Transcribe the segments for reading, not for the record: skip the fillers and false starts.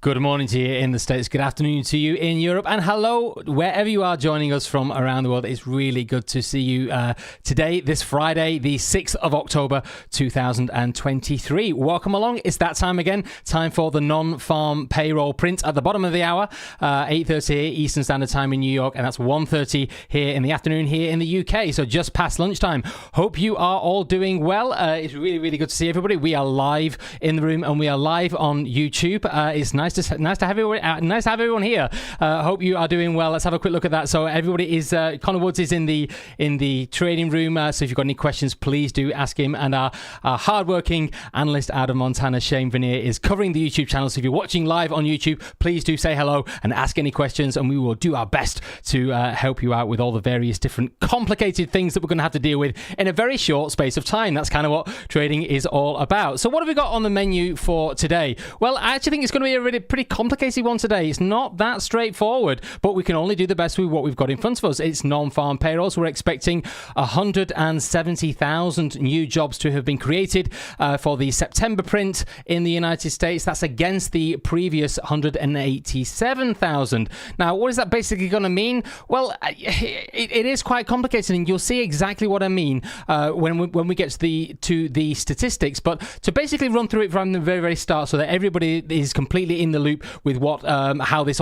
Good morning to you in the States, good afternoon to you in Europe, and hello wherever you are joining us from around the world. It's really good to see you today, this Friday, the 6th of October, 2023. Welcome along. It's that time again, time for the non-farm payroll print at the bottom of the hour, 8:30 here Eastern Standard Time in New York, and that's 1:30 here in the afternoon here in the UK, so just past lunchtime. Hope you are all doing well. It's really, really good to see everybody. We are live in the room and we are live on YouTube. It's nice to have everyone here. Hope you are doing well. Let's have a quick look at that. So everybody is Connor Woods is in the trading room. So if you've got any questions, please do ask him. And our hardworking analyst out of Montana, Shane Vernier, is covering the YouTube channel. So if you're watching live on YouTube, please do say hello and ask any questions, and we will do our best to help you out with all the various different complicated things that we're going to have to deal with in a very short space of time. That's kind of what trading is all about. So what have we got on the menu for today? Well, I actually think it's going to be a really pretty complicated one today. It's not that straightforward, but we can only do the best with what we've got in front of us. It's non-farm payrolls. We're expecting 170,000 new jobs to have been created for the September print in the United States. That's against the previous 187,000. Now, what is that basically going to mean? Well, it is quite complicated, and you'll see exactly what I mean when we get to the statistics. But to basically run through it from the very, very start, so that everybody is completely in the loop with what how this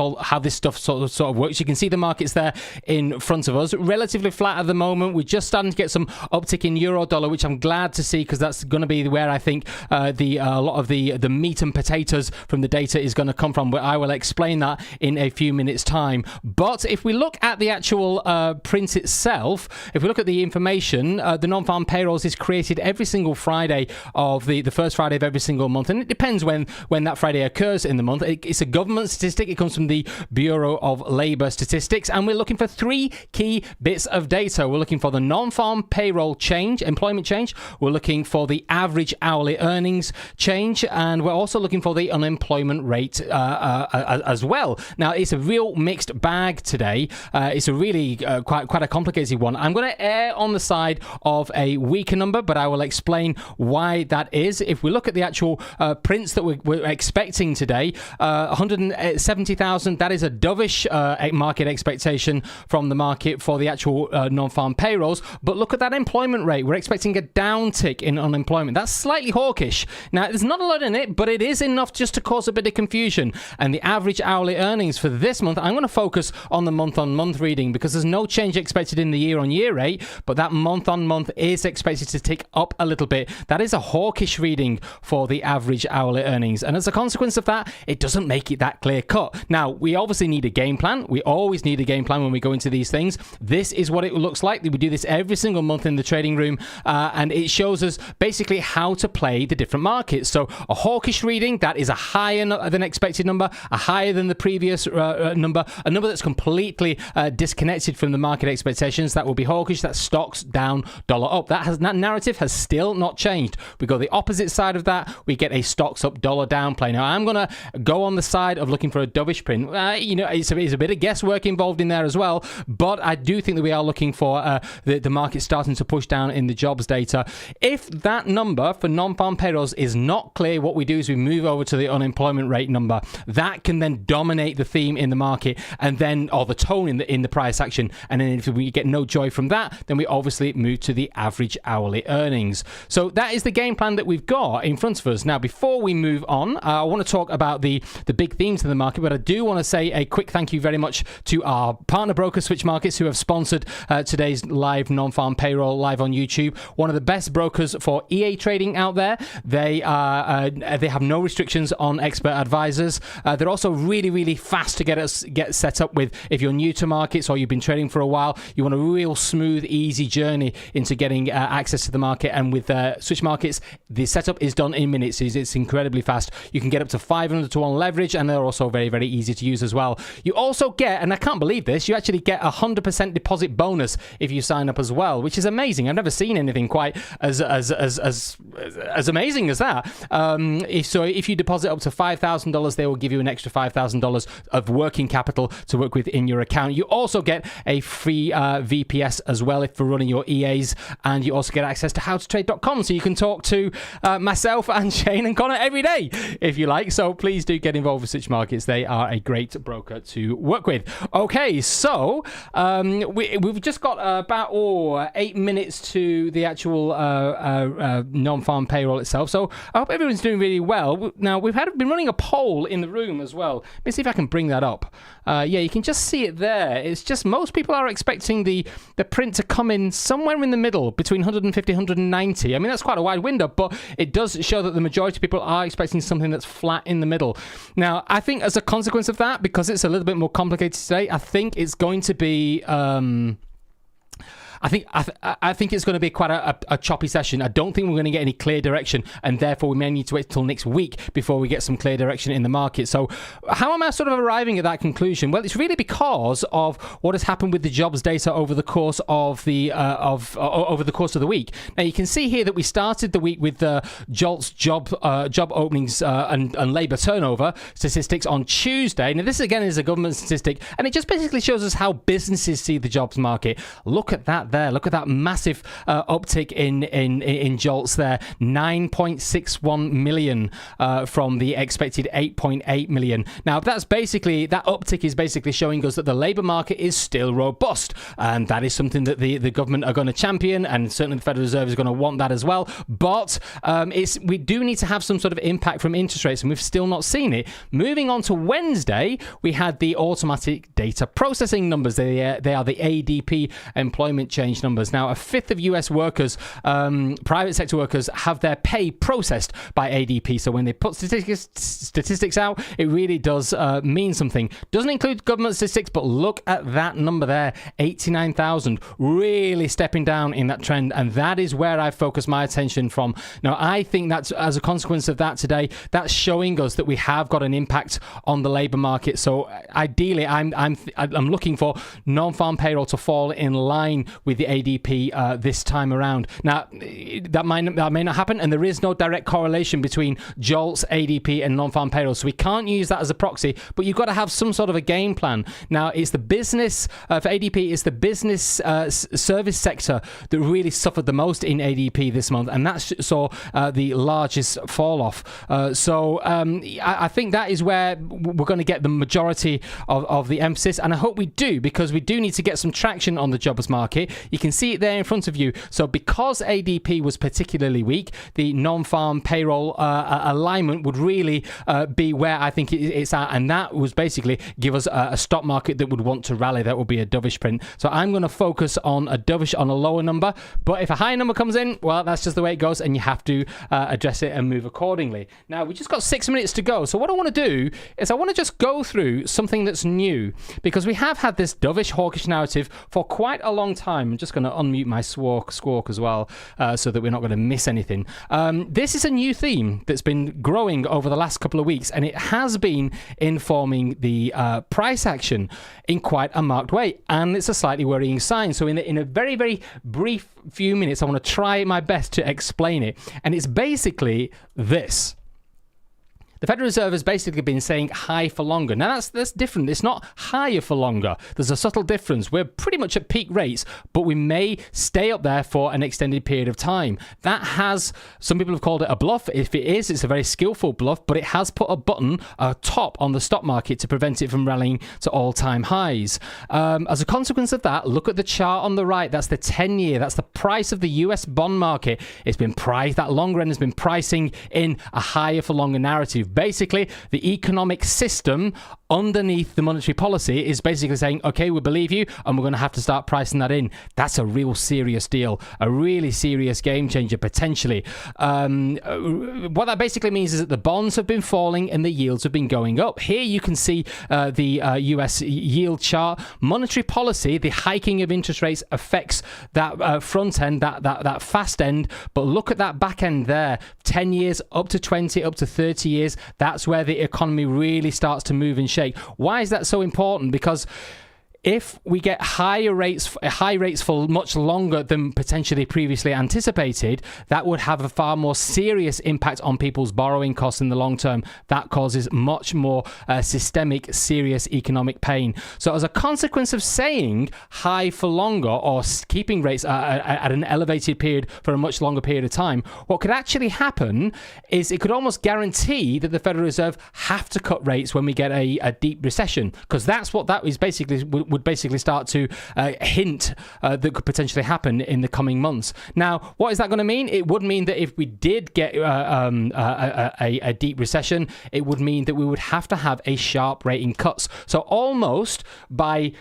stuff sort of works. You can see the markets there in front of us, relatively flat at the moment. We're just starting to get some uptick in euro dollar, which I'm glad to see, because that's going to be where I think a lot of the meat and potatoes from the data is going to come from. But I will explain that in a few minutes time. But if we look at the actual print itself, if we look at the information, the non-farm payrolls is created every single Friday of the first Friday of every single month, and it depends when that Friday occurs in the month. It's a government statistic. It comes from the Bureau of Labor Statistics, and we're looking for three key bits of data. We're looking for the non-farm payroll change, employment change. We're looking for the average hourly earnings change, and we're also looking for the unemployment rate as well. Now, it's a real mixed bag today. It's a really quite a complicated one. I'm going to err on the side of a weaker number, but I will explain why that is. If we look at the actual prints that we're expecting today, 170,000, that is a dovish market expectation from the market for the actual non-farm payrolls. But look at that employment rate. We're expecting a downtick in unemployment. That's slightly hawkish. Now, there's not a lot in it, but it is enough just to cause a bit of confusion. And the average hourly earnings for this month, I'm going to focus on the month-on-month reading, because there's no change expected in the year-on-year rate, but that month-on-month is expected to tick up a little bit. That is a hawkish reading for the average hourly earnings. And as a consequence of that, it doesn't make it that clear cut. Now, we obviously need a game plan. We always need a game plan when we go into these things. This is what it looks like. We do this every single month in the trading room, and it shows us basically how to play the different markets. So a hawkish reading, that is a higher than expected number, a higher than the previous number, a number that's completely disconnected from the market expectations. That will be hawkish. That's stocks down, dollar up. That narrative has still not changed. We go the opposite side of that. We get a stocks up, dollar down play. Now, I'm going to go on the side of looking for a dovish print. It's a bit of guesswork involved in there as well, but I do think that we are looking for the market starting to push down in the jobs data. If that number for non-farm payrolls is not clear, what we do is we move over to the unemployment rate number. That can then dominate the theme in the market, and then, or the tone in the price action. And then if we get no joy from that, then we obviously move to the average hourly earnings. So that is the game plan that we've got in front of us. Now, before we move on, I want to talk about the big themes in the market, but I do want to say a quick thank you very much to our partner broker, Switch Markets, who have sponsored today's live non-farm payroll live on YouTube. One of the best brokers for EA trading out there. They have no restrictions on expert advisors. They're also really, really fast to get set up with. If you're new to markets or you've been trading for a while, you want a real smooth, easy journey into getting access to the market. And with Switch Markets, the setup is done in minutes. It's incredibly fast. You can get up to 500 to 1 leverage, and they're also very, very easy to use as well. You also get, and I can't believe this, you actually get a 100% deposit bonus if you sign up as well, which is amazing. I've never seen anything quite as amazing as that. If you deposit up to $5,000, they will give you an extra $5,000 of working capital to work with in your account. You also get a free VPS as well if for running your EAs, and you also get access to howtotrade.com, so you can talk to myself and Shane and Connor every day if you like. So please do get involved with such markets. They are a great broker to work with. Okay, so we've just got about 8 minutes to the actual non-farm payroll itself. So I hope everyone's doing really well. Now, we've been running a poll in the room as well. Let me see if I can bring that up. Yeah, you can just see it there. It's just most people are expecting the print to come in somewhere in the middle between 150 and 190. I mean, that's quite a wide window, but it does show that the majority of people are expecting something that's flat in the middle. Now, I think as a consequence of that, because it's a little bit more complicated today, I think it's going to be... I think it's going to be quite a choppy session. I don't think we're going to get any clear direction, and therefore we may need to wait till next week before we get some clear direction in the market. So how am I sort of arriving at that conclusion? Well, it's really because of what has happened with the jobs data over the course of the over the course of the week. Now you can see here that we started the week with JOLTS job openings and labour turnover statistics on Tuesday. Now this again is a government statistic, and it just basically shows us how businesses see the jobs market. Look at that there. Look at that massive uptick in JOLTS there. 9.61 million from the expected 8.8 million. Now that's basically, that uptick is basically showing us that the labour market is still robust, and that is something that the government are going to champion, and certainly the Federal Reserve is going to want that as well. But we do need to have some sort of impact from interest rates, and we've still not seen it. Moving on to Wednesday, we had the automatic data processing numbers. They are the ADP employment change numbers. Now, a fifth of US workers, private sector workers, have their pay processed by ADP. So when they put statistics out, it really does mean something. Doesn't include government statistics, but look at that number there, 89,000, really stepping down in that trend. And that is where I focus my attention from. Now, I think that's as a consequence of that today, that's showing us that we have got an impact on the labour market. So ideally, I'm looking for non-farm payroll to fall in line with the ADP this time around. Now, that may not happen, and there is no direct correlation between JOLTS, ADP, and non-farm payroll, so we can't use that as a proxy, but you've got to have some sort of a game plan. Now, it's the business, for ADP, it's the business service sector that really suffered the most in ADP this month, and that saw the largest fall off. So I think that is where we're going to get the majority of the emphasis, and I hope we do, because we do need to get some traction on the jobs market. You can see it there in front of you. So because ADP was particularly weak, the non-farm payroll alignment would really be where I think it's at, and that was basically give us a stock market that would want to rally. That would be a dovish print. So I'm going to focus on a dovish on a lower number, but if a high number comes in, well, that's just the way it goes, and you have to address it and move accordingly. Now, we just got 6 minutes to go, so what I want to do is I want to just go through something that's new, because we have had this dovish hawkish narrative for quite a long time. I'm just going to unmute my squawk as well, so that we're not going to miss anything. This is a new theme that's been growing over the last couple of weeks, and it has been informing the price action in quite a marked way, and it's a slightly worrying sign. So in a very, very brief few minutes, I want to try my best to explain it, and it's basically this. The Federal Reserve has basically been saying high for longer. Now, that's different. It's not higher for longer. There's a subtle difference. We're pretty much at peak rates, but we may stay up there for an extended period of time. That has, some people have called it a bluff. If it is, it's a very skillful bluff, but it has put a top on the stock market to prevent it from rallying to all-time highs. As a consequence of that, look at the chart on the right. That's the 10-year. That's the price of the US bond market. It's been priced, that longer end has been pricing in a higher for longer narrative. Basically, the economic system underneath the monetary policy is basically saying, okay, we believe you, and we're going to have to start pricing that in. That's a real serious deal, a really serious game changer, potentially. What that basically means is that the bonds have been falling and the yields have been going up. Here you can see the US yield chart. Monetary policy, the hiking of interest rates affects that front end, that fast end, but look at that back end there. 10 years, up to 20, up to 30 years. That's where the economy really starts to move and shake. Why is that so important? Because if we get high rates for much longer than potentially previously anticipated, that would have a far more serious impact on people's borrowing costs in the long term. That causes much more systemic, serious economic pain. So as a consequence of saying high for longer, or keeping rates at an elevated period for a much longer period of time, what could actually happen is it could almost guarantee that the Federal Reserve have to cut rates when we get a deep recession, because that's what that is basically would basically start to hint that could potentially happen in the coming months. Now, what is that going to mean? It would mean that if we did get a deep recession, it would mean that we would have to have a sharp rating cuts. So almost by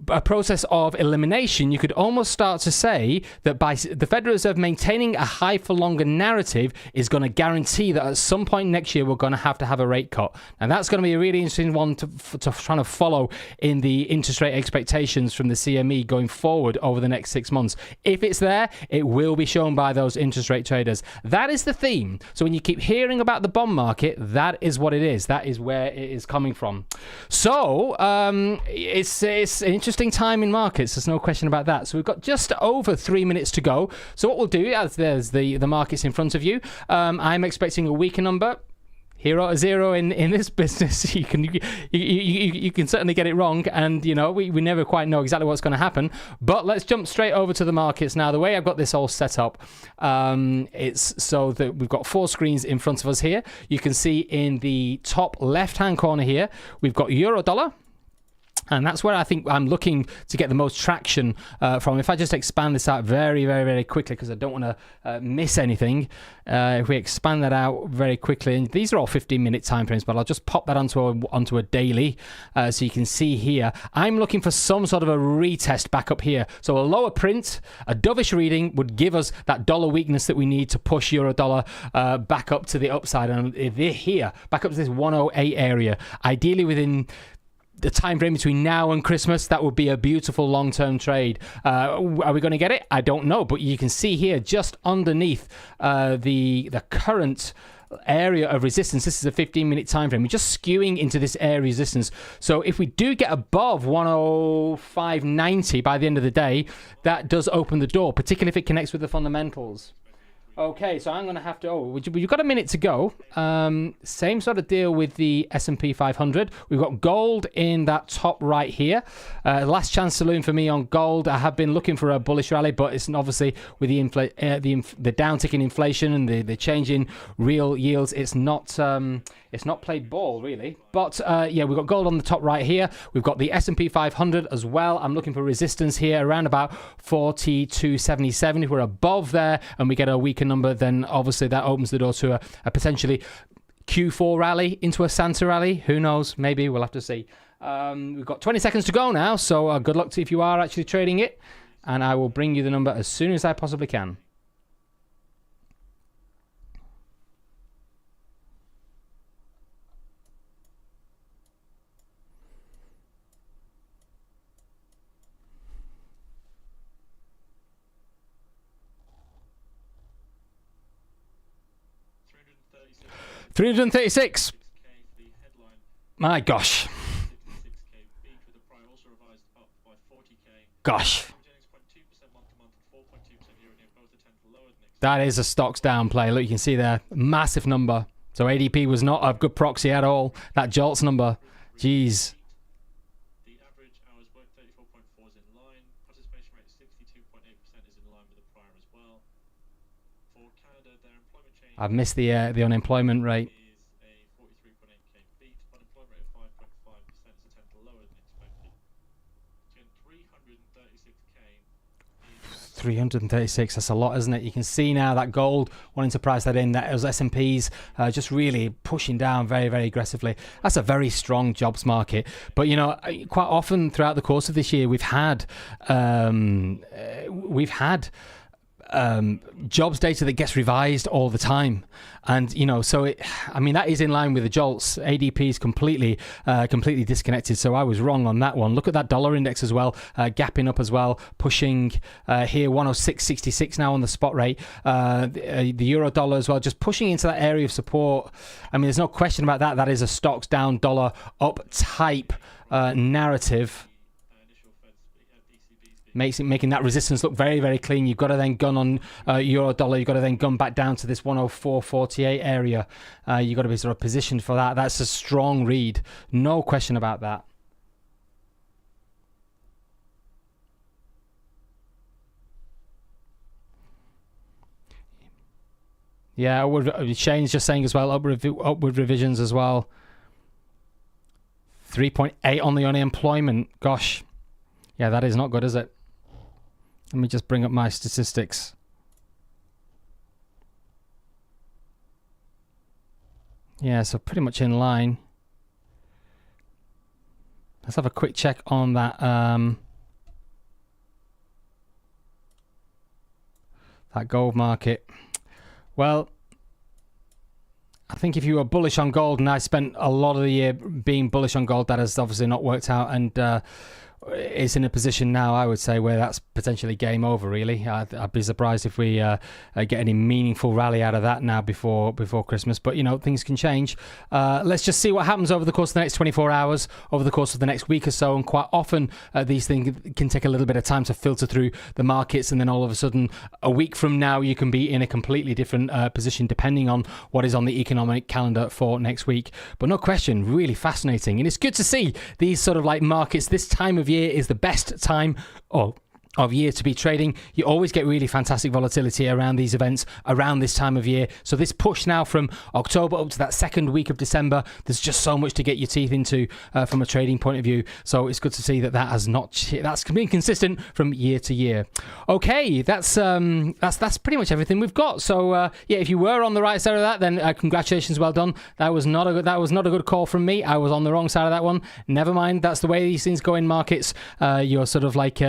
a process of elimination, you could almost start to say that by the Federal Reserve maintaining a high for longer narrative is going to guarantee that at some point next year we're going to have a rate cut. And that's going to be a really interesting one to try to follow in the interest rate expectations from the CME going forward over the next 6 months. If it's there, it will be shown by those interest rate traders. That is the theme. So when you keep hearing about the bond market, that is what it is. That is where it is coming from. So it's an interesting time in markets, there's no question about that. So we've got just over 3 minutes to go. So what we'll do, as there's the markets in front of you, I'm expecting a weaker number. Hero or zero in this business, you can certainly get it wrong, and you know we never quite know exactly what's going to happen. But let's jump straight over to the markets now. The way I've got this all set up, it's so that we've got 4 screens in front of us here. You can see in the top left-hand corner here, we've got euro dollar. And that's where I think I'm looking to get the most traction from. If I just expand this out very, very, very quickly, because I don't want to miss anything. If we expand that out very quickly, and these are all 15-minute time frames, but I'll just pop that onto a daily, so you can see here. I'm looking for some sort of a retest back up here. So a lower print, a dovish reading would give us that dollar weakness that we need to push euro dollar back up to the upside, and here back up to this 108 area, ideally within the time frame between now and Christmas. That would be a beautiful long-term trade. Are we going to get it? I don't know, but you can see here just underneath the current area of resistance. This is a 15-minute time frame. We're just skewing into this area of resistance. So if we do get above 105.90 by the end of the day, that does open the door, particularly if it connects with the fundamentals. Okay, so I'm going to have to... we've got a minute to go. Same sort of deal with the S&P 500. We've got gold in that top right here. Last chance saloon for me on gold. I have been looking for a bullish rally, but it's obviously with the downtick in inflation and the change in real yields, it's not played ball, really. But yeah, we've got gold on the top right here. We've got the S&P 500 as well. I'm looking for resistance here around about 42.77. If we're above there and we get a weaker number, then obviously that opens the door to a potentially Q4 rally into a Santa rally. Who knows? Maybe. We'll have to see. We've got 20 seconds to go now, so good luck to if you are actually trading it. And I will bring you the number as soon as I possibly can. $336. My gosh. Gosh. That is a stocks down play. Look, you can see there, massive number. So ADP was not a good proxy at all. That JOLTS number, jeez. The average hours worked 34.4 is in line. Participation rate 62.8% is in line with the prior as well. For Canada, their employment change. I've missed the unemployment rate. Is a 43.8k beat. Unemployment rate of 5.5% is a tenth lower than expected. 336k. 336, that's a lot, isn't it? You can see now that gold wanting to price that in, that was S&Ps just really pushing down very, very aggressively. That's a very strong jobs market. But you know, quite often throughout the course of this year, we've had jobs data that gets revised all the time, and you know, so I mean that is in line with the JOLTS. ADP is completely disconnected, so I was wrong on that one. Look at that dollar index as well, gapping up as well, pushing here 106.66 now on the spot rate. The euro dollar as well, just pushing into that area of support. I mean, there's no question about that. That is a stocks down, dollar up type narrative. making that resistance look very, very clean. You've got to then gun on euro dollar. You've got to then gun back down to this 104.48 area. You've got to be sort of positioned for that. That's a strong read, no question about that. Yeah, Shane's just saying as well, upward revisions as well. 3.8 on the unemployment. Gosh. Yeah, that is not good, is it? Let me just bring up my statistics. Yeah, so pretty much in line. Let's have a quick check on that that gold market. Well, I think if you were bullish on gold, and I spent a lot of the year being bullish on gold, that has obviously not worked out, and it's in a position now, I would say, where that's potentially game over, really. I'd be surprised if we get any meaningful rally out of that now before Christmas. But, things can change. Let's just see what happens over the course of the next 24 hours, over the course of the next week or so. And quite often, these things can take a little bit of time to filter through the markets. And then all of a sudden, a week from now, you can be in a completely different position, depending on what is on the economic calendar for next week. But no question, really fascinating. And it's good to see these sort of like markets this time of year is the best time of year to be trading. You always get really fantastic volatility around these events around this time of year. So this push now from October up to that second week of December, there's just so much to get your teeth into from a trading point of view. So it's good to see that's been consistent from year to year. Okay, that's pretty much everything we've got. So if you were on the right side of that, then congratulations, well done. That was not a good call from me. I was on the wrong side of that one. Never mind. That's the way these things go in markets. You're sort of like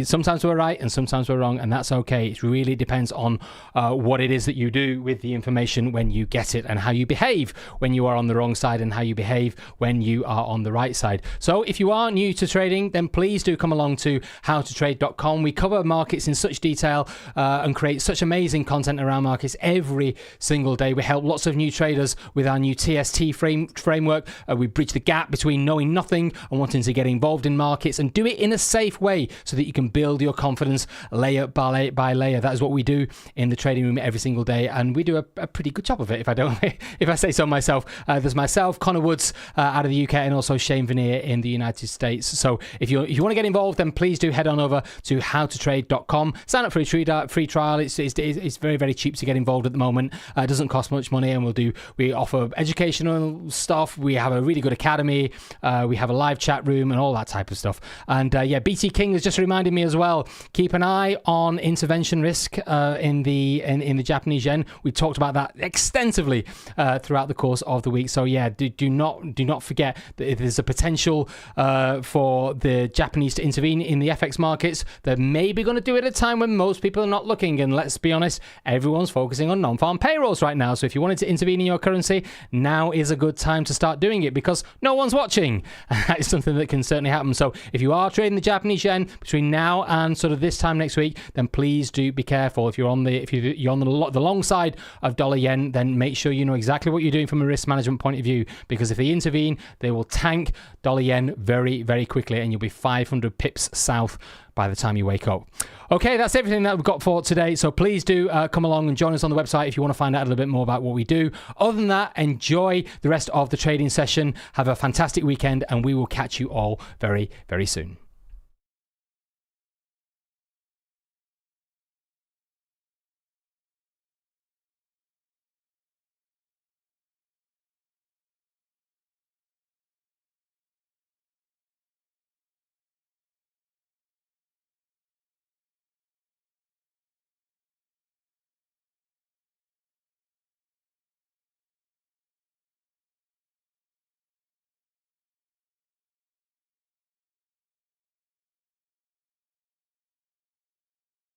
sometimes we're right and sometimes we're wrong, and that's okay. It really depends on what it is that you do with the information when you get it, and how you behave when you are on the wrong side and how you behave when you are on the right side. So if you are new to trading, then please do come along to howtotrade.com. We cover markets in such detail and create such amazing content around markets every single day. We help lots of new traders with our new TST framework. We bridge the gap between knowing nothing and wanting to get involved in markets, and do it in a safe way so that you can build your confidence layer by layer. That is what we do in the trading room every single day, and we do a pretty good job of it, if I say so myself. There's myself, Connor Woods out of the UK, and also Shane Veneer in the United States. So if you want to get involved, then please do head on over to howtotrade.com. Sign up for a free trial. It's very, very cheap to get involved at the moment. It doesn't cost much money, and we offer educational stuff. We have a really good academy. We have a live chat room and all that type of stuff. And BT King has just reminded me as well, keep an eye on intervention risk in the Japanese yen. We talked about that extensively throughout the course of the week. So do not forget that if there's a potential for the Japanese to intervene in the FX markets, they're maybe going to do it at a time when most people are not looking. And let's be honest, everyone's focusing on non-farm payrolls right now. So if you wanted to intervene in your currency, now is a good time to start doing it, because no one's watching. That is something that can certainly happen. So if you are trading the Japanese yen between now and sort of this time next week, then please do be careful. If you're on the long side of dollar yen, then make sure you know exactly what you're doing from a risk management point of view, because if they intervene, they will tank dollar yen very, very quickly, and you'll be 500 pips south by the time you wake up. Okay, that's everything that we've got for today. So please do come along and join us on the website if you want to find out a little bit more about what we do. Other than that, enjoy the rest of the trading session. Have a fantastic weekend, and we will catch you all very, very soon.